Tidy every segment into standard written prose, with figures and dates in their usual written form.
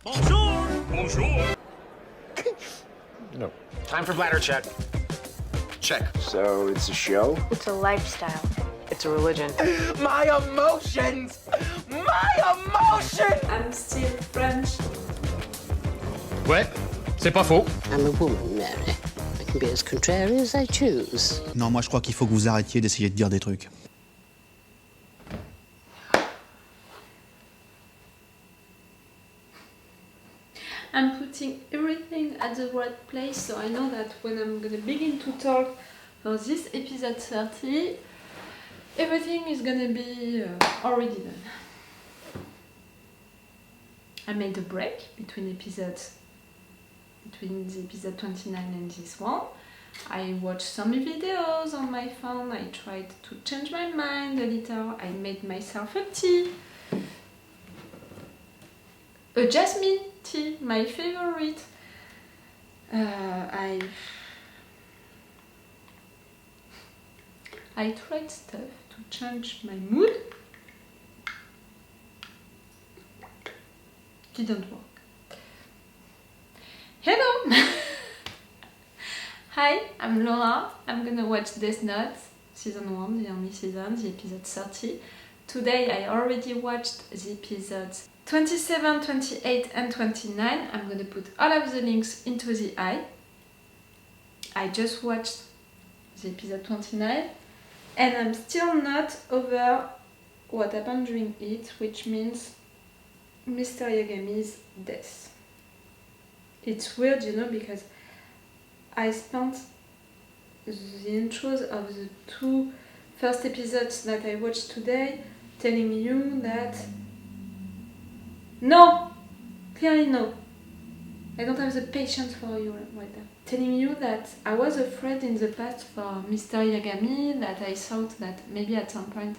Bonjour! Bonjour! No. Time for bladder check. Check. So it's a show? It's a lifestyle. It's a religion. My emotions! My emotions! I'm still French. Ouais, c'est pas faux. I'm a woman, Mary. I can be as contrary as I choose. Non, moi je crois qu'il faut que vous arrêtiez d'essayer de dire des trucs. I'm putting everything at the right place, so I know that when I'm gonna begin to talk for this episode 30, everything is gonna be already done. I made a break between the episode 29 and this one. I watched some videos on my phone, I tried to change my mind a little, I made myself a tea. A jasmine tea, my favorite. I tried stuff to change my mood. Didn't work. Hello! Hi, I'm Laura. I'm gonna watch Death Note, season 1, the only season, the episode 30. Today I already watched the episodes 27, 28 and 29. I'm gonna put all of the links into the I just watched the episode 29 and I'm still not over what happened during it, which means Mr. Yagami's death. It's weird, you know, because I spent the intros of the 2 first episodes that I watched today telling you that no! Clearly no. I don't have the patience for you right now. Telling you that I was afraid in the past for Mr. Yagami, that I thought that maybe at some point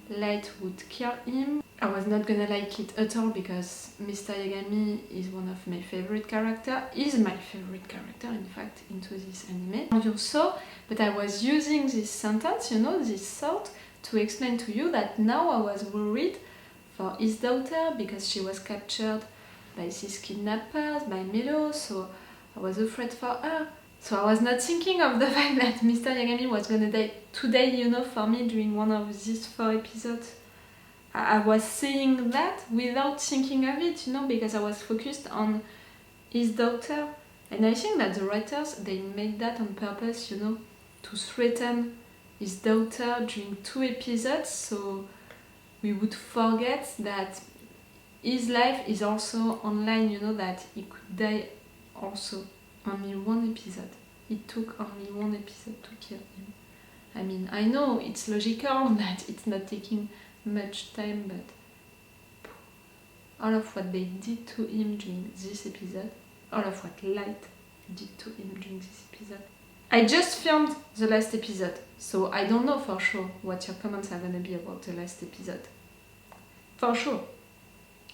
Light would kill him. I was not gonna like it at all because Mr. Yagami is one of my favorite characters, is my favorite character in fact into this anime. You saw, but I was using this sentence, you know, this thought to explain to you that now I was worried for his daughter because she was captured by these kidnappers, by Melo, so I was afraid for her. So I was not thinking of the fact that Mr. Yagami was gonna die today, you know, for me during one of these 4 episodes. I was saying that without thinking of it, you know, because I was focused on his daughter. And I think that the writers, they made that on purpose, you know, to threaten his daughter during 2 episodes, so we would forget that his life is also online, you know, that he could die also. Only 1 episode. It took only 1 episode to kill him. I mean, I know it's logical that it's not taking much time, but all of what they did to him during this episode, all of what Light did to him during this episode. I just filmed the last episode, so I don't know for sure what your comments are gonna be about the last episode. For sure.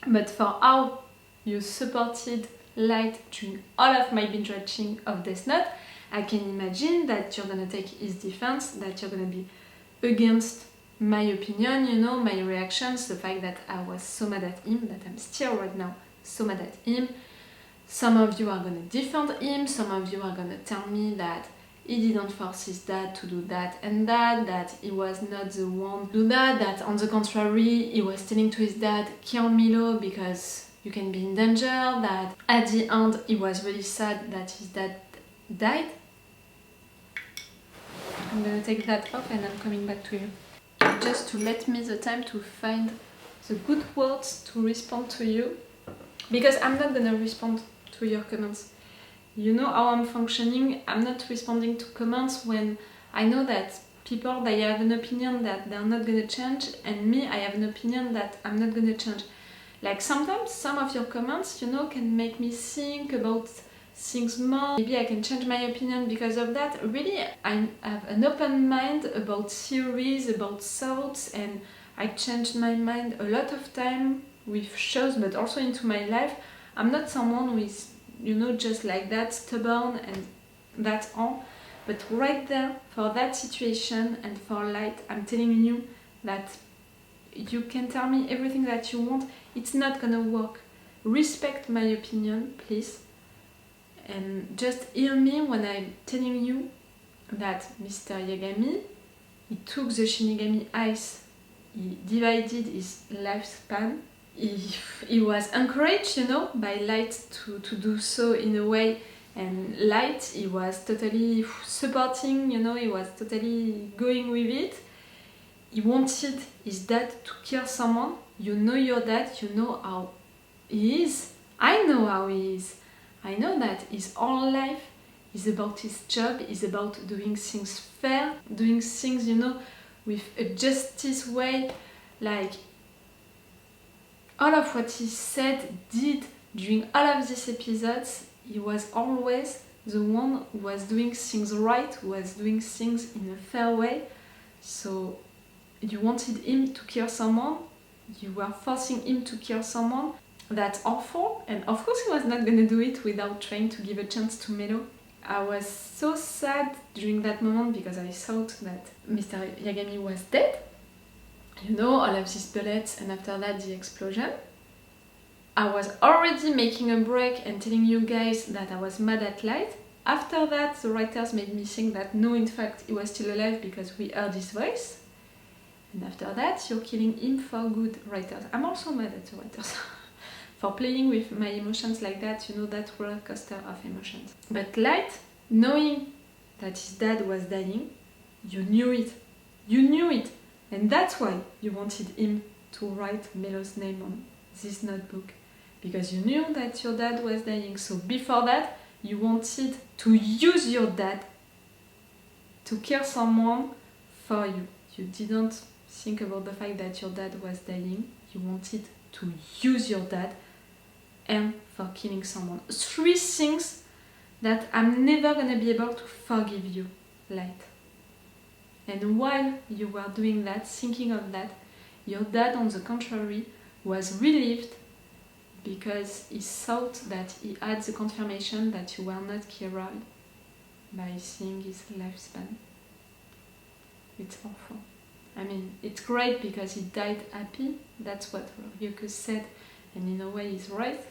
But for how you supported Light during all of my binge watching of Death Note, I can imagine that you're gonna take his defense, that you're gonna be against my opinion, you know, my reactions, the fact that I was so mad at him, that I'm still right now so mad at him. Some of you are gonna defend him, some of you are gonna tell me that he didn't force his dad to do that and that he was not the one to do that on the contrary, he was telling to his dad, kill Milo because you can be in danger, that at the end he was really sad that his dad died. I'm gonna take that off and I'm coming back to you. Just to let me the time to find the good words to respond to you, because I'm not gonna respond to your comments. You know how I'm functioning, I'm not responding to comments when I know that people, they have an opinion that they're not gonna change, and me, I have an opinion that I'm not gonna change. Like sometimes some of your comments, you know, can make me think about things more. Maybe I can change my opinion because of that. Really, I have an open mind about theories, about thoughts, and I changed my mind a lot of time with shows, but also into my life. I'm not someone who is, you know, just like that, stubborn and that's all. But right there, for that situation and for Light, I'm telling you that you can tell me everything that you want, it's not gonna work. respect my opinion, please, and just hear me when I'm telling you that Mr. Yagami, he took the Shinigami Ice, he divided his lifespan, he was encouraged, you know, by Light to do so in a way, and Light, he was totally supporting, you know, he was totally going with it. He wanted his dad to kill someone. You know your dad, you know how he is. I know how he is. I know that his whole life is about his job, is about doing things fair, doing things, you know, with a justice way. Like, all of what he said, did during all of these episodes, he was always the one who was doing things right, who was doing things in a fair way. So you wanted him to kill someone, you were forcing him to kill someone. That's awful, and of course he was not gonna do it without trying to give a chance to Melo. I was so sad during that moment because I thought that Mr. Yagami was dead. You know, all of these bullets, and after that the explosion. I was already making a break and telling you guys that I was mad at Light. After that, the writers made me think that no, in fact, he was still alive because we heard his voice. And after that, you're killing him for good, writers. I'm also mad at the writers for playing with my emotions like that, you know, that roller coaster of emotions. But Light, knowing that his dad was dying, you knew it. You knew it. And that's why you wanted him to write Melo's name on this notebook. Because you knew that your dad was dying. So before that, you wanted to use your dad to kill someone for you. You didn't think about the fact that your dad was dying. You wanted to use your dad and for killing someone. 3 things that I'm never gonna be able to forgive you, Light. And while you were doing that, thinking of that, your dad, on the contrary, was relieved because he thought that he had the confirmation that you were not killed by seeing his lifespan. It's awful. I mean, it's great because he died happy, that's what Ryuko said, and in a way he's right,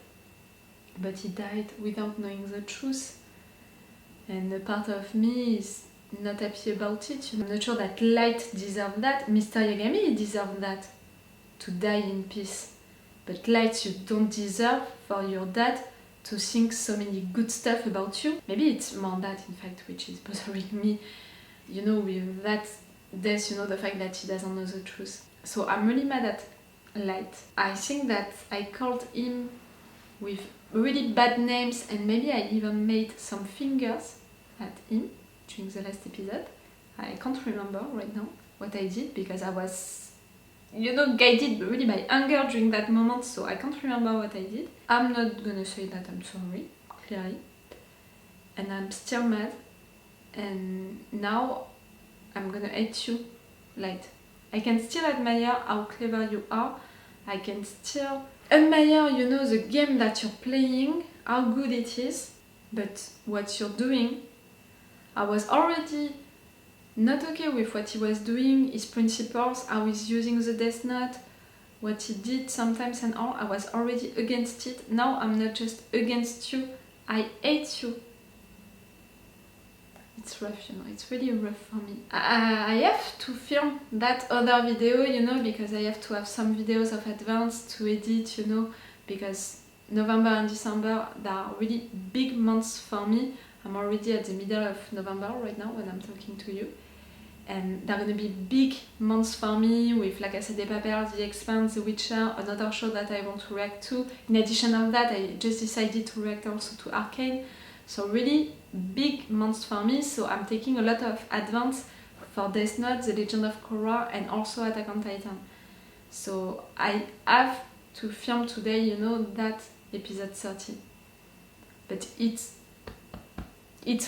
but he died without knowing the truth. And a part of me is not happy about it. I'm not sure that Light deserved that. Mr. Yagami deserved that, to die in peace. But Light, you don't deserve for your dad to think so many good stuff about you. Maybe it's more that, in fact, which is bothering me, you know, with that death, you know, the fact that he doesn't know the truth. So I'm really mad at Light. I think that I called him with really bad names, and maybe I even made some fingers at him during the last episode. I can't remember right now what I did because I was, you know, guided really by anger during that moment, so I can't remember what I did. I'm not gonna say that I'm sorry, clearly. And I'm still mad, and now I'm gonna hate you, Light. I can still admire how clever you are. I can still admire, you know, the game that you're playing, how good it is, but what you're doing, I was already not okay with what he was doing, his principles, how he's using the Death Note, what he did sometimes and all. I was already against it. Now I'm not just against you, I hate you. It's rough, you know, it's really rough for me. I have to film that other video, you know, because I have to have some videos of advance to edit, you know, because November and December, they are really big months for me. I'm already at the middle of November right now when I'm talking to you. And they're gonna be big months for me with La Casa de Papel, The Expanse, The Witcher, another show that I want to react to. In addition of that, I just decided to react also to Arcane. So really big months for me, so I'm taking a lot of advance for Death Note, The Legend of Korra, and also Attack on Titan. So I have to film today, you know, that episode 30. But it's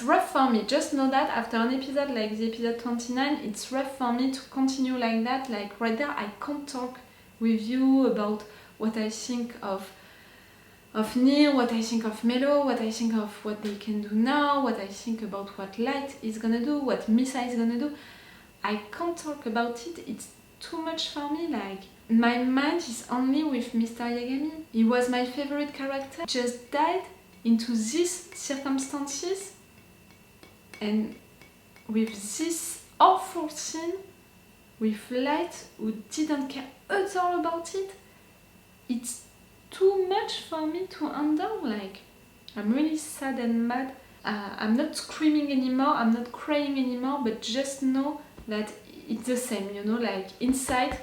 rough for me. Just know that after an episode like the episode 29, it's rough for me to continue like that. Like right there, I can't talk with you about what I think of Neil, what I think of Melo, what I think of what they can do now, what I think about what Light is gonna do, what Misa is gonna do. I can't talk about it. It's too much for me. Like, my mind is only with Mr. Yagami. He was my favorite character. Just died into these circumstances and with this awful scene with Light who didn't care at all about it. It's too much for me to handle. Like, I'm really sad and mad. I'm not screaming anymore, I'm not crying anymore, but just know that it's the same, you know, like inside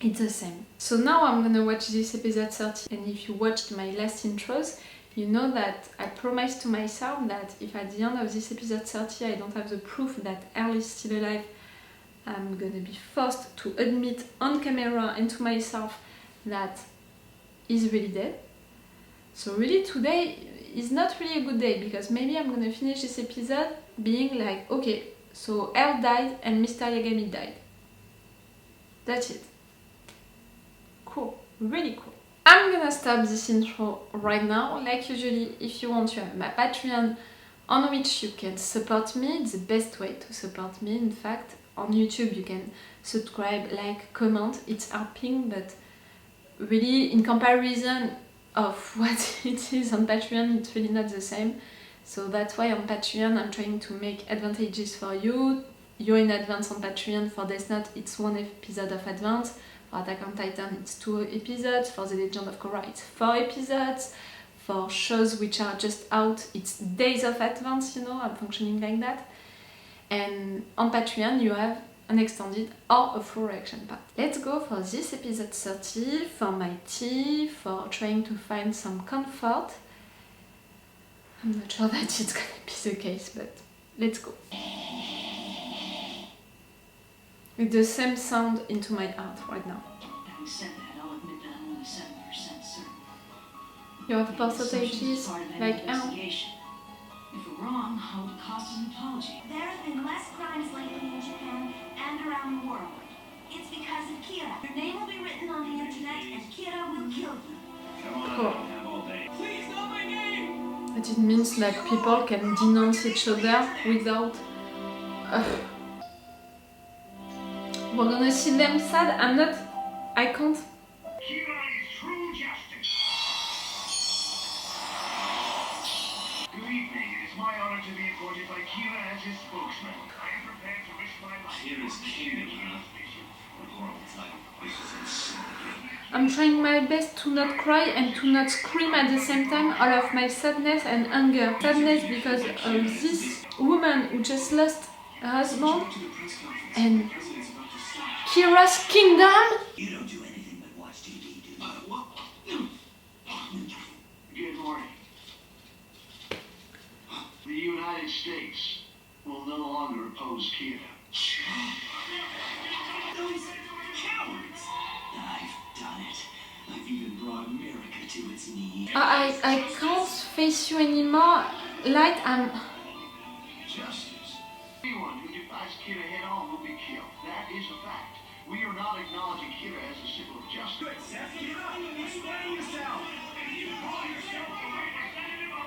it's the same. So now I'm gonna watch this episode 30, and if you watched my last intros, you know that I promised to myself that if at the end of this episode 30 I don't have the proof that Earl is still alive, I'm gonna be forced to admit on camera and to myself that he's really dead. So really today is not really a good day, because maybe I'm gonna finish this episode being like, okay, so Earl died and Mr. Yagami died. That's it. Cool, really cool. I'm gonna stop this intro right now. Like usually, if you want, you have my Patreon on which you can support me. It's the best way to support me, in fact. On YouTube you can subscribe, like, comment, it's helping, but really in comparison of what it is on Patreon, it's really not the same. So that's why on Patreon I'm trying to make advantages for you. You're in advance on Patreon. For Death Note it's 1 episode of advance. For Attack on Titan it's 2 episodes. For The Legend of Korra it's 4 episodes. For shows which are just out it's days of advance, you know, I'm functioning like that. And on Patreon you have an extended or a full reaction part. Let's go for this episode 30, for my tea, for trying to find some comfort. I'm not sure that it's gonna be the case, but let's go. With the same sound into my heart right now. Having said that, I'll admit that I'm only 7% certain. You have percentages like Earl. If we're wrong, I would cost us an apology. There have been less crimes lately in Japan and around the world. It's because of Kira. Your name will be written on the internet and Kira will kill you. Cool. But it means that people can denounce each other without... We're gonna see them sad. I can't... To be appointed by Kira as his spokesman. I am prepared to risk my life. Kira's kingdom, huh? What horrible title. This is insanity. I'm trying my best to not cry and to not scream at the same time all of my sadness and anger. Sadness because of this woman who just lost her husband and Kira's kingdom. You don't do anything but watch TV, do you? What? Good morning. The United States will no longer oppose Kira. Those cowards! I've done it. I've even brought America to its knees. I can't face you anymore. Light, I'm... Justice. Anyone who defies Kira head-on will be killed. That is a fact. We are not acknowledging Kira as a symbol of justice. Good, Seth. Explain yourself. You call yourself a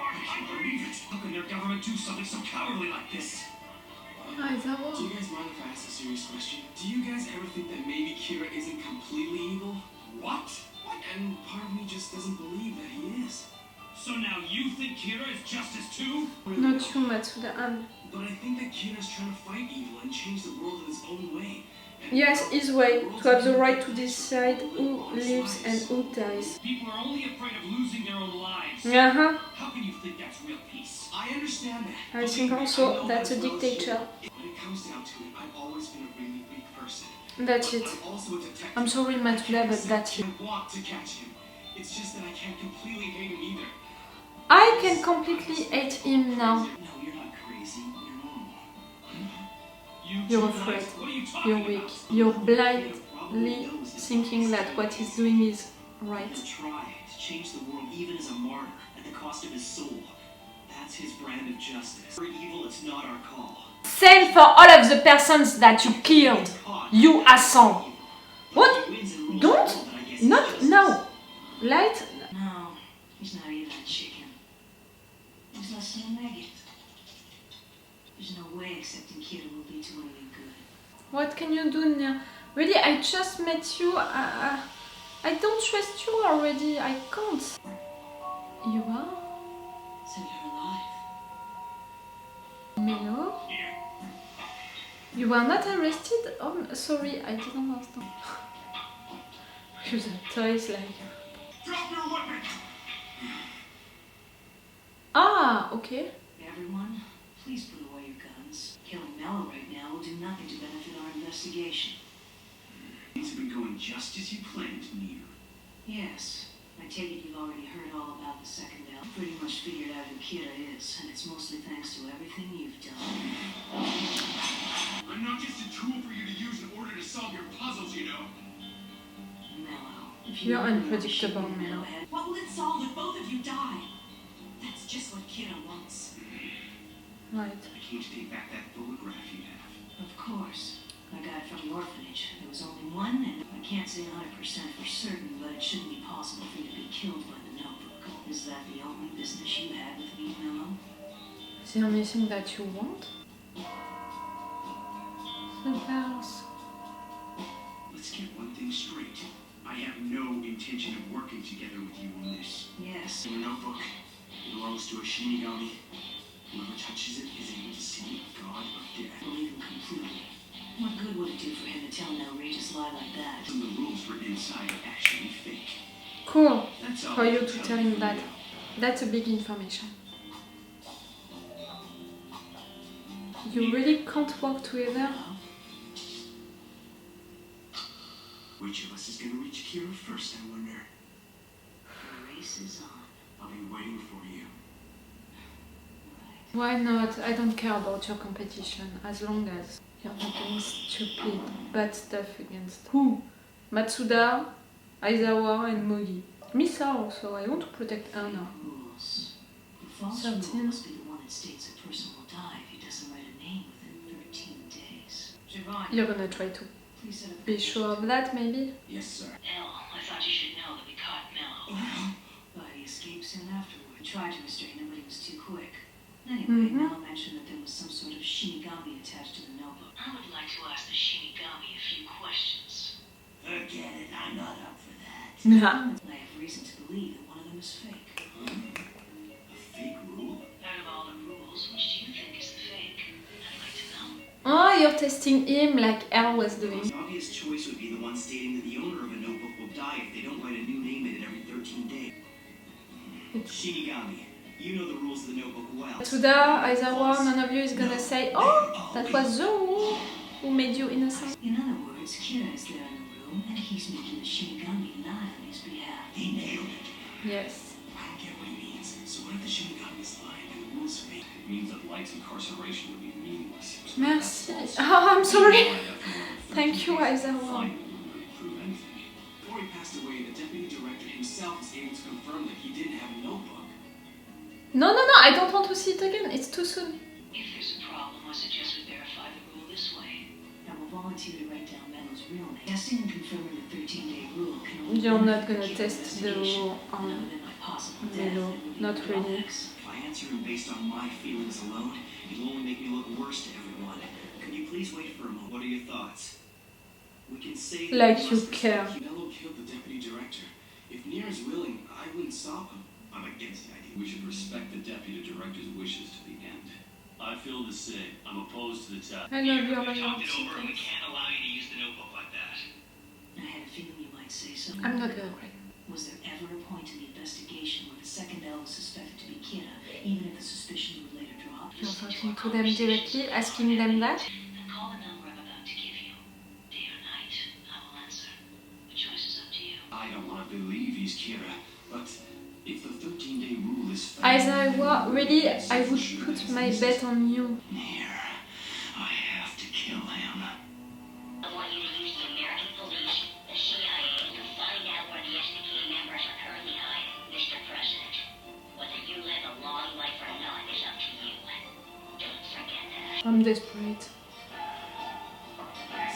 I can't believe it. How can their government do something so cowardly like this? Do you guys mind if I ask a serious question? Do you guys ever think that maybe Kira isn't completely evil? What? And part of me just doesn't believe that he is. So now you think Kira is justice too? Not you, Matsuda. But I think that Kira's trying to fight evil and change the world in his own way. Yes, his way, to have the right to decide who lives and who dies. People are only afraid of losing their own lives. How can you think that's real peace? I understand that. I think also that's a dictator. When it comes down to it, I've always been a really weak person. That's it. I'm also a detective. I'm sorry, Matsuda, but that's it. I want to catch him. It's just that I can't completely hate him either. I can completely hate him now. No, you're not crazy. You're normal. You're afraid. You're weak. You're blindly thinking that what he's doing is right. He'll try to change the world even as a martyr at the cost of his soul. That's his brand of justice. For evil, it's not our call. Same for all of the persons that you killed. You asshole. What? Don't? Not now. Light? No, he's not even a chicken. He's less than a maggot. There's no way accepting Kira will lead to anything good. What can you do, Nya? Really, I just met you. I don't trust you already. I can't. You are? So you're alive. Melo? You were not arrested? Oh, sorry, I didn't understand. Use the toys like... Drop your weapon! Ah, okay. Everyone, please put away your guns. Killing Mello right now will do nothing to benefit our investigation. Things have been going just as you planned, Nir. Yes. I take it you've already heard all about the second L. Pretty much figured out who Kira is, and it's mostly thanks to everything you've done. I'm not just a tool for you to use in order to solve your puzzles, you know. Mello, if You're really unpredictable, want to shoot Mello. ahead, What will it solve if both of you die? That's just what Kira wants. Right. I came to take back that photograph you have. Of course. I got it from the orphanage. There was only one, and I can't say 100% for certain, but it shouldn't be possible for you to be killed by the notebook. Is that the only business you had with me, Mello? Is there anything that you want? The bells. Let's get one thing straight. I have no intention of working together with you on this. Yes. In a notebook, it belongs to a Shinigami. Whoever touches it is able to see the god of death. Believe him completely. What good would it do for him to tell an outrageous lie like that? Some of the rules written inside are actually fake. Cool. That's all For you I to can tell him you that. now. That's a big information. You really can't work together? Which of us is going to reach Kira first, I wonder? The race is on. I'll be waiting for you. Why not? I don't care about your competition as long as you're not doing stupid, bad stuff against who? Matsuda, Aizawa, and Mogi. Misa also. I want to protect Anna. Rules. The false 13. rule must be the one that states a person will die if he doesn't write a name within 13 days. Giovanni, You're gonna try to please set up be sure of that, maybe? Yes, sir. Hell, I thought you should know that we caught Mello. But he escaped soon afterward. Tried to restrain him, but he was too quick. Anyway, Mello mentioned that there was some sort of Shinigami attached to the notebook. I would like to ask the Shinigami a few questions. Forget it, I'm not up for that. Yeah. I have reason to believe that one of them is fake. A fake rule? Out of all the rules, which do you think is the fake? I'd like to know. Oh, you're testing him like Elle was doing. The obvious choice would be the one stating that the owner of a notebook will die if they don't write a new name in it every 13 days. Shinigami, you know the rules of the notebook well. Matsuda, Aizawa, none of you is gonna say, oh, that was the rule who made you innocent. In other words, Kira is there in the room, and he's making the Shinigami lie on his behalf. He nailed it. Yes. I don't get what he means. So what if the Shinigami is lying and the rules fake? It means that Light's incarceration would be meaningless. Merci. Oh, I'm sorry. Thank you, Aizawa. Before he passed away, the deputy director himself was able to confirm that he didn't have a notebook. No, I don't want to see it again. It's too soon. If there's a problem, I suggest we verify the rule this way. I will volunteer to write down Mello's real name. Testing and confirming the 13-day rule can only You're not benefit gonna the test the investigation, rule on other than my possible death, Mello. and would be Not the really. drawbacks. If I answer him based on my feelings alone, it'll only make me look worse to everyone. Could you please wait for a moment? What are your thoughts? We can say that Like we you must care. respect Mello killed the deputy director. If Nier is willing, I wouldn't stop him. I'm against the idea. We should respect the deputy director's wishes to the end. I feel the same. I'm opposed to the test. I love your We talked it violence. over and we can't allow you to use the notebook like that. I had a feeling you might say so. I'm not gonna cry. Was there ever a point in the investigation where the second L was suspected to be Kira, even if the suspicion would later drop? You're talking to them directly, asking them that? Then call the number I'm about to give you. Day or night, I will answer. The choice is up to you. I don't want to believe he's Kira, but if the 13-day rule is fair, Aizawa, really, I would put my bet on you. Nier, I have to kill him. I want you to use the American police, the CIA, to find out where the SDK members are currently hiding, Mr. President. Whether you live a long life or not is up to you. Don't forget that. I'm desperate. This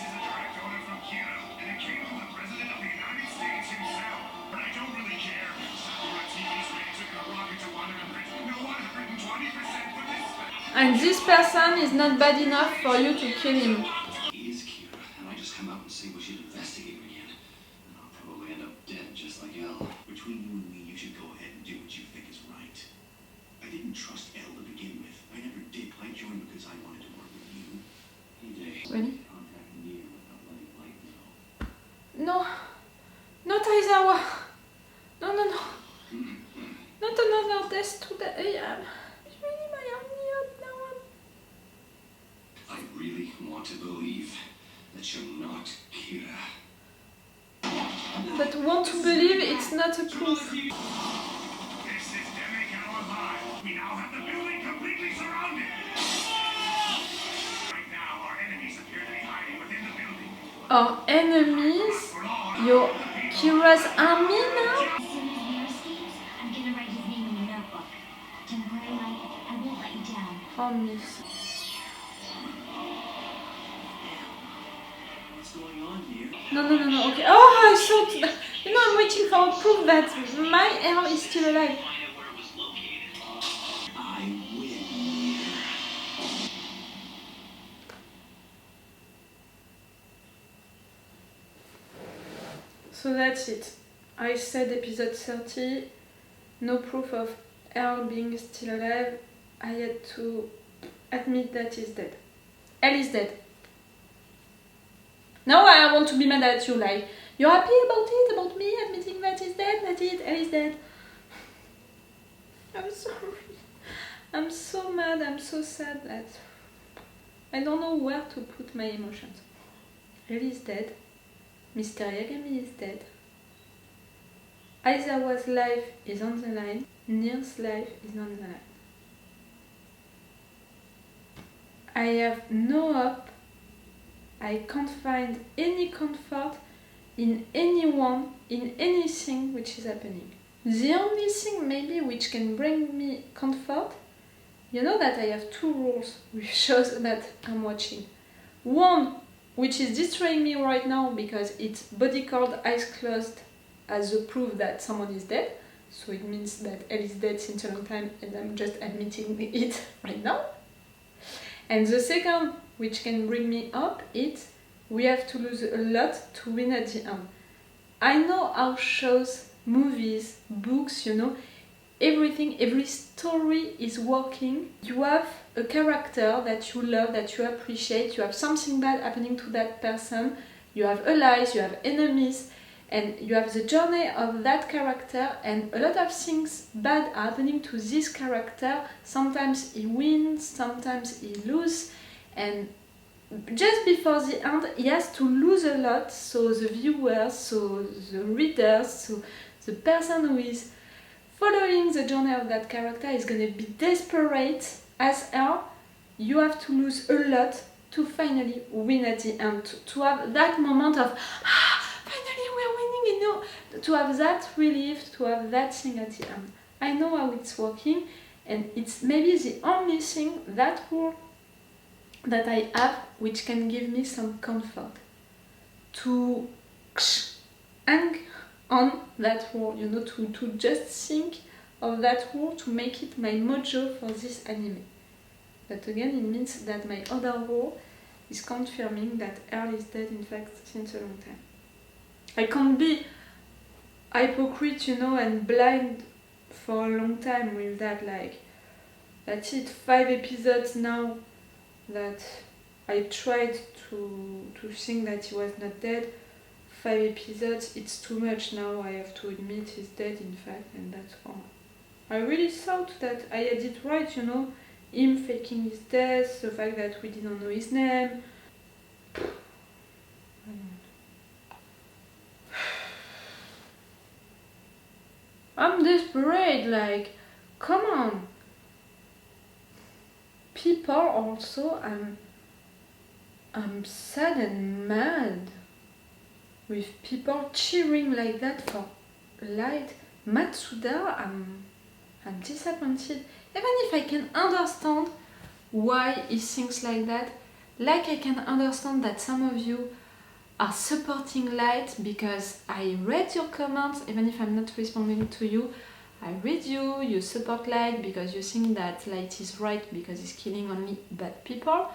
is a direct order from Kira, and it came from the President of the United States himself. But I don't really care. Samurai TV's ratings are gonna rocket to 120% for this. And this person is not bad enough for you to kill him. He is Kira, and I just come out and say what you want another death today. It's really my only hope now. I really want to believe that you're not Kira. But want to believe it's not a proof. This is Demick and Orvai. We now have the building completely surrounded. Right now, our enemies appear to be hiding within the building. Our enemies? Your Kira's army now? As soon as Mir escapes, I'm gonna write his name in your notebook. Temporary light, I won't let you down. Armies. What's going on here? No, okay. Oh, I thought... You know, I'm waiting for a proof that my Earl is still alive. Find out where it was located. I win, Mir. So that's it. I said episode 30, no proof of Earl being still alive. I had to admit that he's dead. Elle is dead. Now I want to be mad at you, like, you're happy about it, about me admitting that he's dead, that's it, Elle is dead. I'm sorry. I'm so mad, I'm so sad that I don't know where to put my emotions. Elle is dead. Mr. Yagami is dead. Aizawa's life is on the line. Nir's life is on the line. I have no hope. I can't find any comfort in anyone, in anything which is happening. The only thing maybe which can bring me comfort, you know that I have 2 rules with shows that I'm watching. One, which is destroying me right now because it's body called eyes closed as a proof that someone is dead. So it means that Elle is dead since a long time and I'm just admitting it right now. And the second, which can bring me up, is we have to lose a lot to win at the end. I know how shows, movies, books, you know, everything, every story is working. You have a character that you love, that you appreciate, you have something bad happening to that person, you have allies, you have enemies, and you have the journey of that character, and a lot of things bad are happening to this character. Sometimes he wins, sometimes he loses, and just before the end he has to lose a lot, so the viewers, so the readers, so the person who is following the journey of that character is gonna be desperate as hell. You have to lose a lot to finally win at the end, to have that moment of finally we're winning, you know, to have that relief, to have that thing at the end. I know how it's working, and it's maybe the only thing, that rule that I have, which can give me some comfort to hang on that rule, you know, to just think of that rule, to make it my mojo for this anime. But again, it means that my other rule is confirming that Earl is dead, in fact, since a long time. I can't be hypocrite, you know, and blind for a long time with that, like, that's it, 5 episodes now that I tried to think that he was not dead. 5 episodes, it's too much now, I have to admit he's dead, in fact, and that's all. I really thought that I had it right, you know, him faking his death, the fact that we didn't know his name. I'm desperate, like, come on. People also, I'm sad and mad with people cheering like that for Light. Matsuda, I'm disappointed. Even if I can understand why he thinks like that, like I can understand that some of you are supporting Light, because I read your comments, even if I'm not responding to you. I read you, you support Light because you think that Light is right because he's killing only bad people.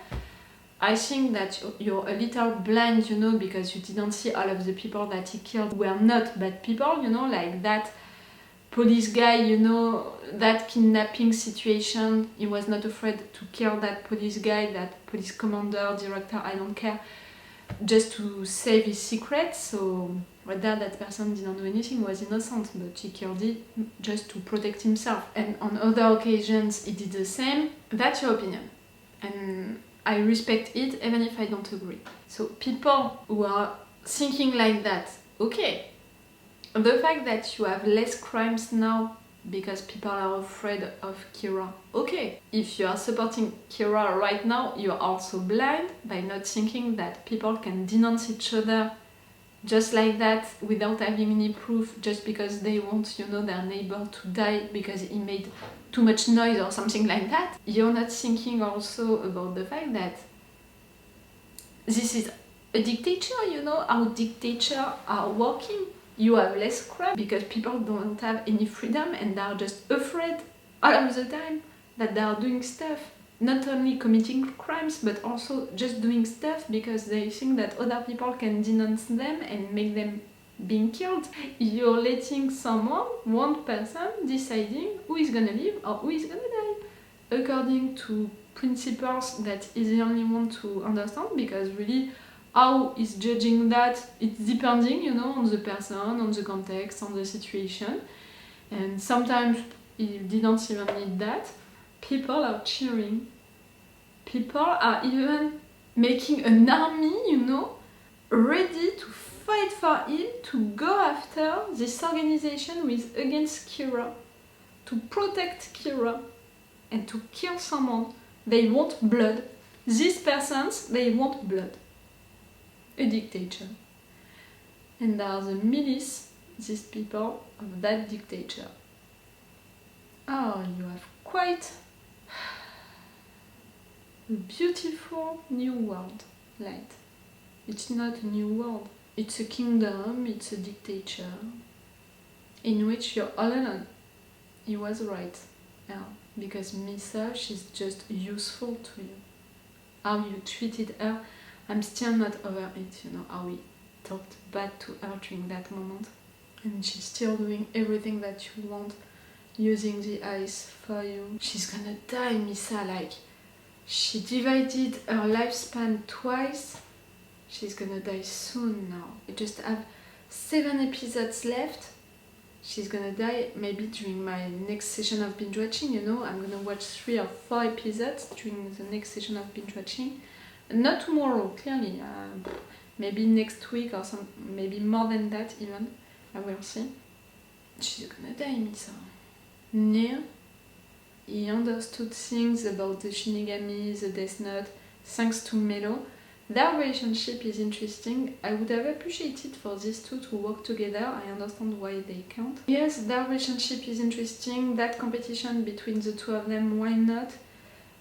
I think that you're a little blind, you know, because you didn't see all of the people that he killed were not bad people, you know, like that police guy, you know, that kidnapping situation, he was not afraid to kill that police guy, that police commander, director, I don't care. just to save his secret, so that person didn't do anything, was innocent, but he killed it just to protect himself. And on other occasions he did the same. That's your opinion, and I respect it even if I don't agree. So people who are thinking like that, okay. The fact that you have less crimes now because people are afraid of Kira, okay. If you are supporting Kira right now, you are also blind by not thinking that people can denounce each other just like that without having any proof, just because they want, their neighbor to die because he made too much noise or something like that. You're not thinking also about the fact that this is a dictator, how dictators are working. You have less crime because people don't have any freedom and they are just afraid all of the time that they are doing stuff. Not only committing crimes, but also just doing stuff because they think that other people can denounce them and make them being killed. You're letting someone, one person, deciding who is gonna live or who is gonna die. According to principles that is the only one to understand, because really how is judging that, it's depending, on the person, on the context, on the situation. And sometimes you didn't even need that. People are cheering. People are even making an army, ready to fight for him, to go after this organization who is against Kira, to protect Kira, and to kill someone. They want blood. These persons, they want blood. A dictator. And there are the milice, these people, of that dictator. Oh, you have quite a beautiful new world, Light. It's not a new world. It's a kingdom, it's a dictator, in which you're all alone. He was right, because Misa, she's just useful to you. How you treated her, I'm still not over it, how we talked bad to her during that moment. And she's still doing everything that you want, using the ice for you. She's gonna die, Misa, she divided her lifespan twice. She's gonna die soon now. We just have 7 episodes left. She's gonna die maybe during my next session of binge watching, I'm gonna watch 3 or 4 episodes during the next session of binge watching. Not tomorrow, clearly. Maybe next week or maybe more than that even. I will see. She's gonna die, Misa. Nier, he understood things about the Shinigami, the Death Note, thanks to Melo. Their relationship is interesting. I would have appreciated for these two to work together. I understand why they can't. Yes, their relationship is interesting. That competition between the two of them, why not?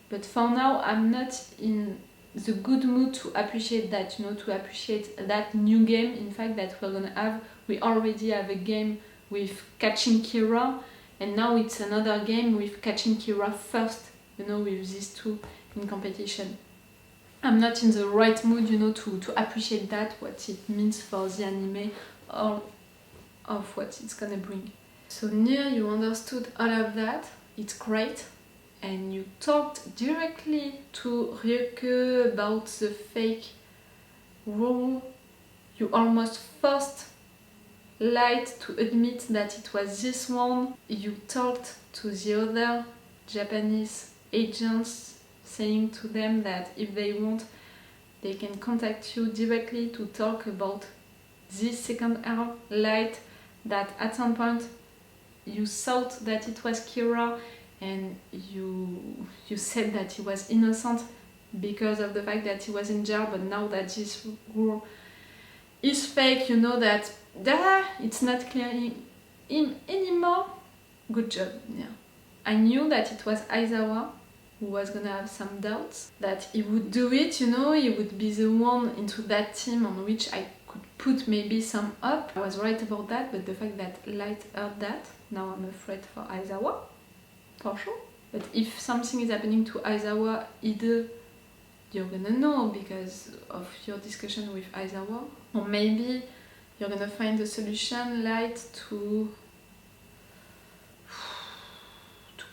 But for now, I'm not in the good mood to appreciate that, to appreciate that new game, in fact, that we're gonna have. We already have a game with catching Kira, and now it's another game with catching Kira first, with these two in competition. I'm not in the right mood, to appreciate that, what it means for the anime, or of what it's gonna bring. So Nier, you understood all of that, it's great. And you talked directly to Ryuko about the fake rule. You almost forced Light to admit that it was this one. You talked to the other Japanese agents, saying to them that if they want, they can contact you directly to talk about this second arc, Light, that at some point you thought that it was Kira, and you said that he was innocent because of the fact that he was in jail, but now that this rule is fake, that it's not clearing him anymore. Good job, yeah. I knew that it was Aizawa who was gonna have some doubts, that he would do it, he would be the one into that team on which I could put maybe some up. I was right about that, but the fact that Light heard that, now I'm afraid for Aizawa. For sure. But if something is happening to Aizawa, either you're gonna know because of your discussion with Aizawa, or maybe you're gonna find a solution, Light, to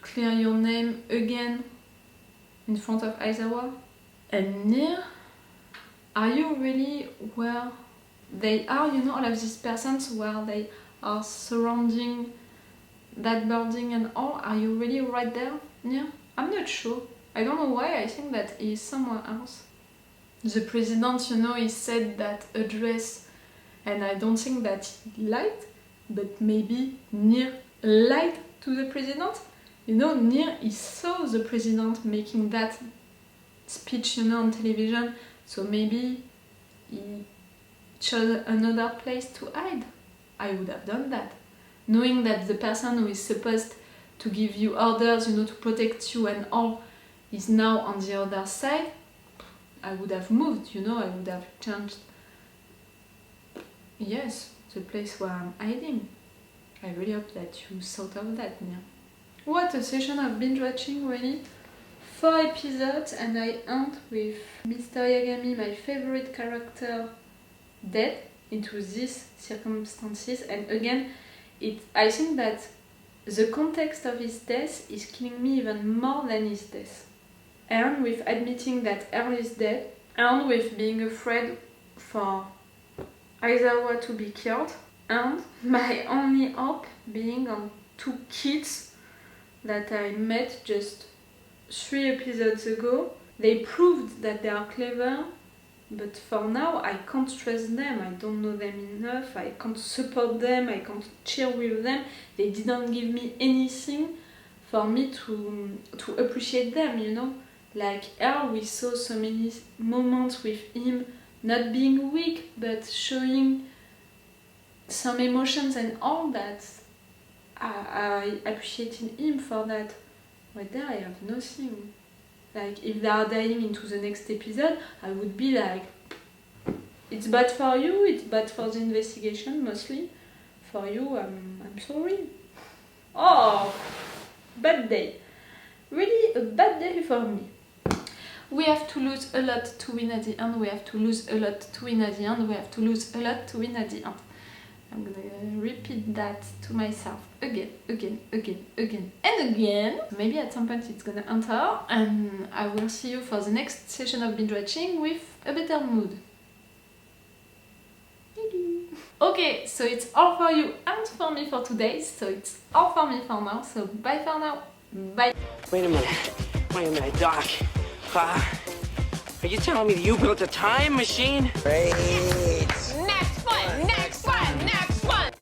clear your name again in front of Aizawa. And Nier, are you really where they are? You know, all of these persons where they are surrounding that building and all, are you really right there? Yeah, I'm not sure. I don't know why, I think that he's somewhere else. The president, you know, he said that address, and I don't think that he lied, but maybe Nir lied to the president. You know, Nir, he saw the president making that speech, you know, on television, so maybe he chose another place to hide. I would have done that. Knowing that the person who is supposed to give you orders, you know, to protect you and all, is now on the other side, I would have moved, you know, I would have changed. Yes, the place where I'm hiding. I really hope that you thought of that, Nia. What a session of binge watching, really. 4 episodes, and I end with Mr. Yagami, my favorite character, dead into these circumstances. And again, I think that the context of his death is killing me even more than his death. And with admitting that Earl is dead, and with being afraid for Aizawa to be killed, and my only hope being on 2 kids that I met just 3 episodes ago. They proved that they are clever, but for now I can't trust them. I don't know them enough, I can't support them, I can't cheer with them. They didn't give me anything for me to appreciate them, you know. Like Earl, we saw so many moments with him not being weak, but showing some emotions and all that. I appreciated him for that. But there I have nothing. Like, if they are dying into the next episode, I would be like, it's bad for you, it's bad for the investigation mostly. For you, I'm sorry. Oh, bad day. Really a bad day for me. We have to lose a lot to win at the end, we have to lose a lot to win at the end, we have to lose a lot to win at the end. I'm gonna repeat that to myself again, and again. Maybe at some point it's gonna enter, and I will see you for the next session of binge watching with a better mood. Okay, so it's all for you and for me for today, so it's all for me for now, so bye for now. Bye. Wait a minute, Doc. Are you telling me that you built a time machine? Hey.